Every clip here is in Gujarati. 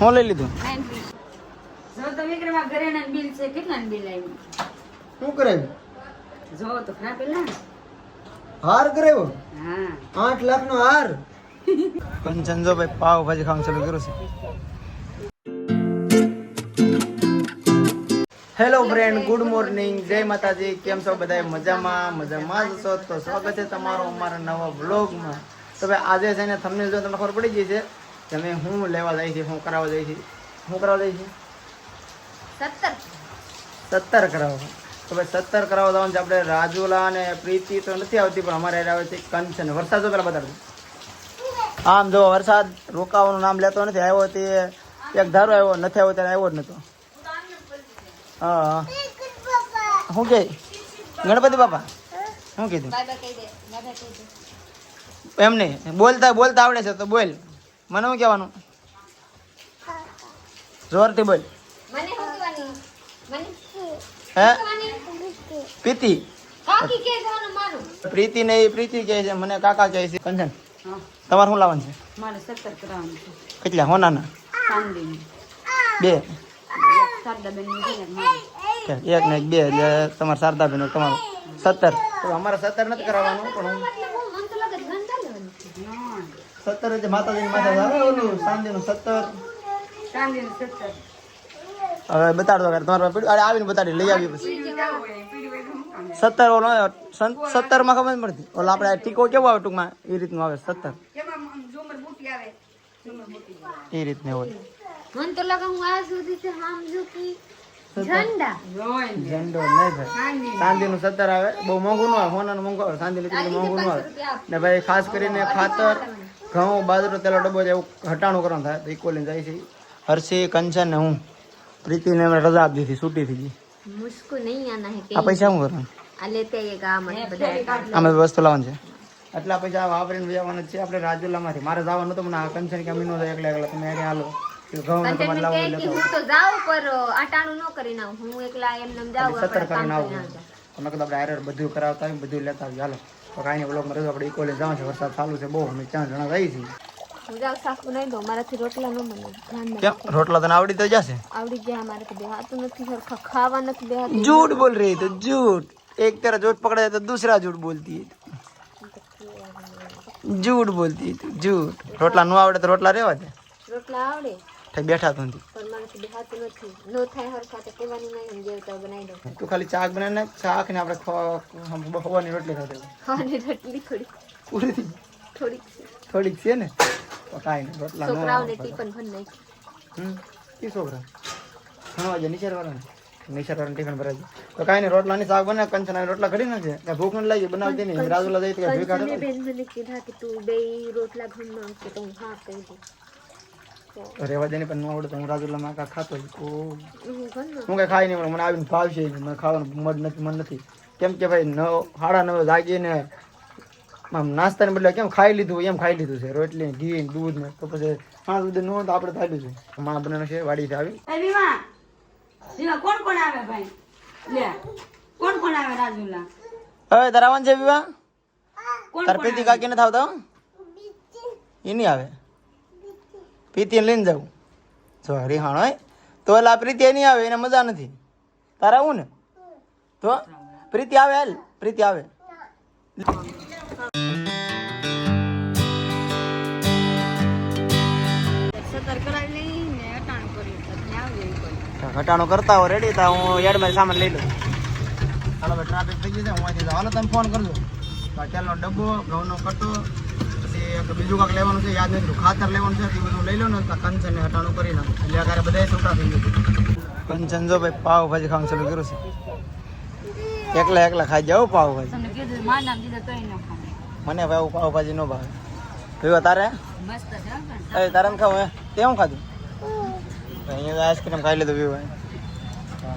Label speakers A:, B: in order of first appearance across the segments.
A: હું લઈ લીધું.
B: જો તો વિક્રમા ઘરેણા બિલ છે, કેટલા બિલ આવ્યું?
A: શું કરાવ્યું?
B: જો તો ખરા પેલા
A: હાર કરાવ્યો.
B: હા
A: 8 લાખ નો હાર. કંચન જો ભાઈ પાવભાજી ખાવાનું ચાલુ કર્યું છે. હેલો ફ્રેન્ડ, ગુડ મોર્નિંગ, જય માતાજી. કેમ છો બધા? મજામાં જ છો? તો સ્વાગત છે તમારું અમારા નવા બ્લોગમાં. તો ભાઈ આજે છે ને થંબનેલ જો તમને ખબર પડી ગઈ છે કે અમે હું લેવા જાય છે, હું કરાવવા જાય છે. શું કરાવવા જાય છે? 17 કરાવવા. તો ભાઈ 17 કરાવવા જવાનું છે આપણે. રાજુલા અને પ્રીતિ તો નથી આવતી, પણ અમારે આવે છે કંચન. વરસાદ જો પેલા બતાડજો. આમ જો વરસાદ રોકાવાનું નામ લેતો નથી. આવ્યો તે એક ધારો આવ્યો, નથી આવ્યો ત્યારે આવ્યો જ નતો. હા શું કે ગણપતિ બાપા શું કીધું? એમ નહીં, બોલતા બોલતા આવડે છે તો બોલ. મને શું કહેવાનું? જોરથી બોલ. હે પ્રીતિ? પ્રીતિ નહીં, પ્રીતિ કહે છે, મને કાકા કહે છે. કંચન તમારે શું લાવવાનું છે?
B: મારે 17 કરાવવાનું છે.
A: કેટલા હોનાના?
B: ચાંદીની
A: 2.
B: શારદાબેન ની છે ને
A: એક ને 2 એટલે તમારે શારદાબેન તમારું 17. તો અમારે 17 નથી કરાવવાનું, પણ હું 17 એટલે માતાજીની માથે આવે ઓલું ચાંદીનું 17.
B: ચાંદીની 17.
A: હવે બતાડો કે તમારે પડ્યું આવીને બતાડી લઈ આવી પછી 17 ઓલો 17 માં ખબર પડતી. ઓલો આપણે ટીકો કેવો આવે ટૂંકમાં એ રીતનું આવે 17 એ રીતને હોય.
C: मन तो लगा हूँ आज સુધી से समझू कि झंडा
A: ઝંડો નહીં ભાઈ, ચાંદીનું 17 આવે. બહુ મોંઘું ન આવે, સોનાનું મોંઘું આવે, ચાંદીનું કેટલું મોંઘું ન આવે. ને ભાઈ ખાસ કરીને ખાતર, ઘઉં, બાજરો, તેલો ડબ્બો એવું હટાણું કરવાનું થાય તો ઇકો લઈને જાય છે. હર્ષી, કંચન ને હું. પ્રીતિને અમે રજા આપી દીધી, છૂટી થઈ ગઈ.
C: मुझको नहीं आना है
A: આ પૈસા શું કરવાનું?
C: आ लेते ये काम બધા
A: અમે વસ્તુ લાવવાનું છે. આટલા પૈસા વાપરીને જવાના છે આપણે રાજુલામાંથી. મારે જવાનું હતું, મને આ કંચન કે અમીનો એકલા એકલા તમે અહીંયા હાલો. ઘઉં ને તમારે લાવવું એટલે
C: હું તો જાઉં પર આટાણું ન કરીને આવું. હું એકલા એમને જાઉં
A: 17 કરીને આવું. તમે કદાચ આપણે હારે બધું કરાવતા હોય, બધું લેતા આવીએ. હાલો તો કાંઈ નહીં, બ્લોગમાં રહેજો. આપણે ઇકોલે જવાનું છે, વરસાદ ચાલુ છે બહુ. અમે 4 જણા જઈએ છીએ.
C: હું જાઉં શાક બનાવી દઉં. મારાથી રોટલા ન બને.
A: કેમ? રોટલા તને આવડી તો જશે?
C: આવડી ગયા. મારાથી બેહાતું નથી, સરખા ખાવા નથી બેહાતું.
A: झूठ बोल रही है तो झूठ. एक तेरा झूठ पकड़ा जाए तो दूसरा झूठ बोलती है. झूठ बोलती है तू, झूठ. रोटला नो आवड़े तो रोटला रेवा दे.
C: રોટલા આવડે
A: બેઠા તું
C: પણ મારાથી બેહાતું નથી. નો થાય હરખા તો કહેવાનું નહીં. હું જેવતા બનાવી દઉં.
A: તું ખાલી શાક બનાવીને શાક ને આપણે ખવાની રોટલી ખાતે
C: ખાવાની રોટલી થોડી
A: થોડીક
C: થોડીક
A: થોડીક છે ને તો કાંઈ નહીં. રોટલા નો
C: છોકરાઓને ટિફિન ભરી નાખી.
A: એ છોકરા ભણવા જાય નિશાળવાળાને ટિફિન ભરાય તો કાંઈ નહીં. રોટલાની શાક બનાવે, કંચના રોટલા કરી નાખે. ભૂખ નથી લાગી, બનાવતી નહીં. રાજુલા જઈ તો ભૂખ કાઢે.
C: બેન મને કીધા કે તું બે રોટલા ઘરમાં આવશે તો હું હા કહી દઉં.
A: રેવા દે ને, પણ ન આવડે તો હું રાજુલામાં કાંઈ ખાતો જ.
C: હું ઘરમાં
A: હું કઈ ખાઈ નહીં, મને આવીને ભાવશે નહીં. મને ખાવાનું મન નથી. કેમ કે ભાઈ 9:30 જાગીને આમ નાસ્તાને બદલે કેમ ખાઈ લીધું એમ ખાઈ લીધું છે. રોટલી, ઘી, દૂધ ને તો પછી હા દૂધ ન તો આપણે થાલ્યું છે. માં બનાવે છે વાડીથી આવી.
B: કોણ કોણ આવે ભાઈ? લે કોણ કોણ આવે રાજુલા?
A: હવે ધરાવન છે વિવાહ.
B: કોણ
A: તાર પ્રીતિ કાકી નથી આવતા? એ નહીં આવે. પ્રીતિ લઈને જાઉં જો રિહાણ હોય તો એલા પ્રીતિ નહીં આવે, એને મજા નથી. તારે આવું ને તો પ્રીતિ આવે. હાલ પ્રીતિ આવે. ઘટાણો કરતા હો રેડી તા હું યાર્ડમાં સામાન લઈ લઉં. હાલો ભાઈ ટ્રાફિક થઈ ગઈ છે, હું અહીંથી હાલો તમે ફોન કરજો. તેલનો ડબ્બો, ઘઉંનો કટ્ટો, પછી બીજું કાંક લેવાનું છે યાદ નથી. ખાતર લેવાનું છે એ બધું લઈ લો ને. કંચનને હટાણું કરી નાખ એટલે અત્યારે બધા છૂટા થઈ ગયું. કંચન જો ભાઈ પાવભાજી ખાવાનું ચાલુ કર્યું છે. એકલા ખાઈ જાવ પાવભાજી.
B: તમને કીધું માર નામ દીધા તોય ન ખાવ.
A: મને ભાઈ પાવભાજી ન ભાવે. પીવા તારે?
B: મસ્ત છે
A: અરે તારે ને ખાવું? તે હું ખાધું? અહીંયા આઈસ્ક્રીમ ખાઈ લીધું. પીવા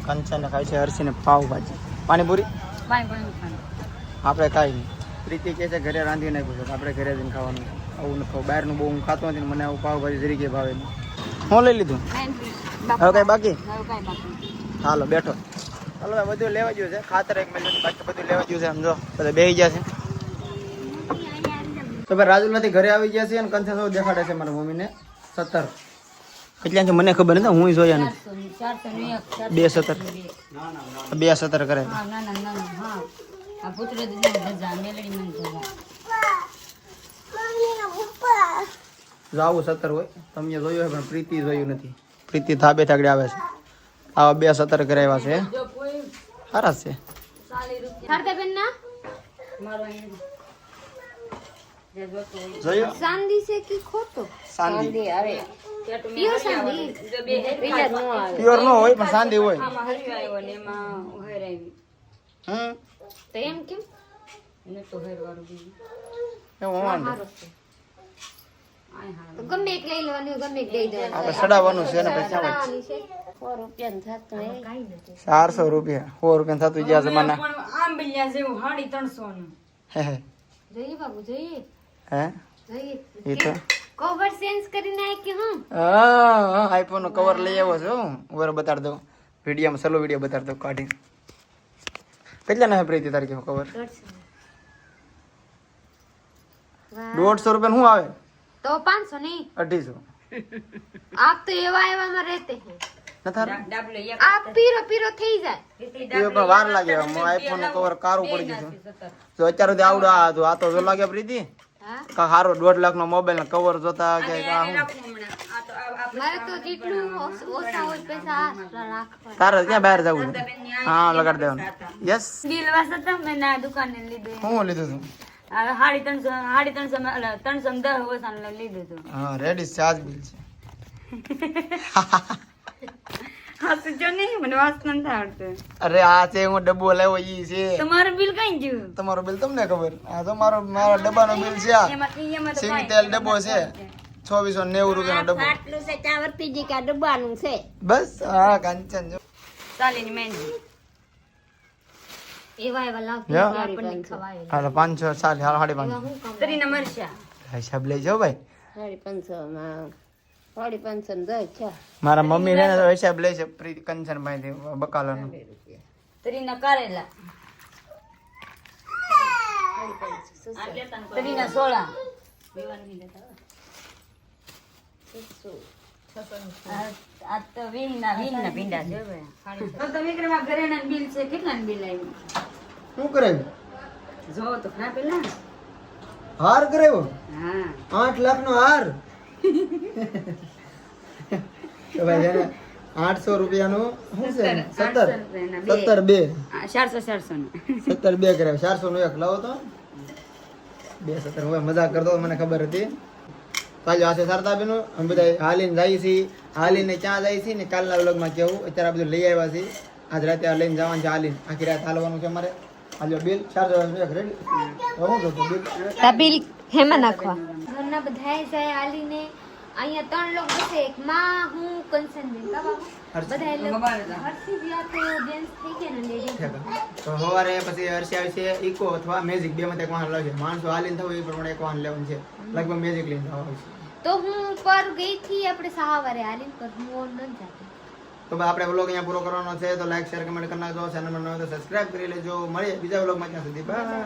A: કંચન ખાય છે હર્ષીને પાવભાજી. પાણીપુરી આપણે ખાઈ નહીં. પ્રીતિ કહે છે ઘરે રાંધી નાખ્યું છે, આપણે ઘરે જઈને ખાવાનું. આવું નથી, બહારનું બહુ હું ખાતો નથી. મને આવું પાવભાજી તરીકે ભાવે નહીં. હું લઈ લીધું. હવે કઈ બાકી? હાલો બેઠો. હાલો ભાઈ બધું લેવા ગયું છે. ખાતર 1 મહિના બાકી બધું લેવા ગયું છે. સમજો બધા બેસી ગયા છે. તો ભાઈ રાજુલાથી ઘરે આવી ગયા છે અને કંચન દેખાડે છે મારા મમ્મીને 17. કેટલા છે મને ખબર નથી, હું જોયા નથી.
B: 401,
A: 217 217 કરે.
B: હા ના હા આ પુત્ર ધજા મેલડી મન ધજા
A: જાવું 17 હોય તમે જોયું હોય પણ પ્રીતિ જોયું નથી. પ્રીતિ ધાબે ઠાકડે આવે છે. આવા 217 કરાવ્યા છે.
B: જો કોઈ
A: સારા છે.
B: 40 રૂપિયા
C: ફરતા બેન ના
B: મારો અહીંયા જે જોતો હોય
A: જોયું
C: ચાંદી છે કે ખોટો
A: ચાંદી
B: અરે કેટું
C: પ્યોર ચાંદી
B: જો બે
C: પેલા નો આવે
A: પ્યોર નો હોય પણ ચાંદી હોય.
B: આમાં હરિયો આવ્યો ને એમાં ઉહેર આવી
C: તો એમ કેમ
B: એને તો હેર વાળું બીજું
A: એવું વાંધો.
C: સારો છે
B: આય હા
C: તો ગમે એક લઈ લેવાનું ગમે એક દઈ દેવાનું
A: આપણે સડાવવાનું છે ને પછી આવે.
C: સડાવવાની છે
B: 4 રૂપિયા થતું એ કાઈ નથી
A: 400 રૂપિયા 100 રૂપિયા થતું જ્યાં જમાના.
B: પણ આમ બિલ્યા જેવું 350 નું
A: હે હે
C: જોઈએ બાબુ જોઈએ
A: હે
C: જોઈએ
A: એ તો
C: કવર ચેન્જ કરીને આય કે હું
A: હા આઈફોન નું કવર લઈ આવ્યો છું. ઉપર બતાડ દઉં વિડીયોમાં સલો વિડીયો બતાડ દઉં કાઢીને. કેટલા ના પ્રીતિ તારીખે કવર 150 રૂપિયા શું આવે
C: તો 500 नहीं
A: 250
C: आप तो एवा एवा में रहते हैं
A: નથી
B: ડાબલે એક
C: आप पीरो पीरो થઈ જાય
B: કેટલી
A: એ પણ વાર લાગે આઈફોન નું કવર કારું પડી ગયું તો અત્યારે સુધી આવડે આ તો જો લાગે પ્રીતિ
C: હા
A: કા હારો 1.5 લાખ નો મોબાઈલ નો કવર જોતા કે આ હું
C: મારે તો જેટલું ઓછા હોય પૈસા રાખવા
A: તારે ક્યાં બહાર જવું છે? હા લગાડ દેવાનું. યસ
B: બિલ વાસતા મેં ના દુકાને લીધું
A: હું લીધું હતું.
B: આ 350 ઓછા લીધું હતું
A: હા રેડી ચાર્જ બિલ છે.
B: હા તો જો નહીં મને વાસ નથી આવડતું
A: અરે આ છે હું ડબ્બો લાવ્યો ઈ છે.
B: તમારું બિલ કઈ ગયું
A: તમારો બિલ તમને ખબર. આ તો મારા ડબ્બાનો બિલ છે. આ
B: એમાં તો
A: સિંગ તેલ ડબ્બો છે 2490 રૂપિયાનો ડબ્બો.
C: આટલું છે ચાવરતીજી કા ડબ્બાનું છે
A: બસ હા કાંચન જો
B: ચાલીની મહેંદી
C: એવા એવા લાવ
A: યા.
C: આપણને ખવાય
A: હાલો 500 ચાલે હાલો 550
C: હું કામ
B: તરીના મરચા
A: હિસાબ લઈ જાઓ ભાઈ.
C: 550 માં 550 દે છે
A: મારા મમ્મી છે ને તો હિસાબ લે છે પ્રીતિ કંચનભાઈ થી બકાલાનો.
B: તરીના કારેલા તરીના સોળા આ તો વીણના ભીંડા છે તો વિક્રમા ઘરેના બિલ છે કેટલાનું બિલ આવ્યું
A: શું કરે
B: જો તો ખરા પેલા
A: હાર કરાવ્યો
B: હા
A: 8 લાખ નો હાર. તો ભાઈ છે ને 800 રૂપિયાનો શું છે 17 2
B: 400
A: 17 2 કરાવ્યો 400 નો એક લાવો તો 217 હવે મજાક કરતો મને ખબર હતી. કાલે આ છે શારદાબેન અમે બધા હાલીને જઈએ છીએ. હાલીને ક્યાં જઈએ છીએ ને કાલના વ્લોગમાં કેવું અત્યારે આ બધું લઈ આવ્યા છીએ. આજ રાતે આ લઈને જવાનું છે હાલીને આખી રાત હાલવાનું છે અમારે. હાલો બિલ 400 એક રેડી. હું જોતો બિલ
C: તબીલ હેમાં નાખવા ઘરના બધાય જાય આલીને અહીંયા 3 લોક બસે એક માં હું કંચન બેન કા બાબુ બધાય લોક હર્ષી વ્યા તો જેન્ટ્સ થઈ ગયા ને લેડીઝ
A: તો સવારે પછી હર્ષી આવી છે ઇકો અથવા મેજિક બે માંથી એક વાહન લાવશે. માણસો હાલીને થવું એ પ્રમાણે એક વાહન લેવાનું છે. લગભગ મેજિક લઈને જવા આવશે.
C: તો હું પર ગઈ થી આપણે સહાવારે આલીન પર હું ઓન ન જાતી
A: તો ભાઈ આપણે વ્લોગ અહીંયા પૂરો કરવાનો છે. તો લાઈક શેર કમેન્ટ કરી નાખજો. ચેનલ માં નવા હોય તો સબસ્ક્રાઇબ કરી લેજો. મળીએ બીજા વ્લોગમાં ત્યાં સુધી બાય.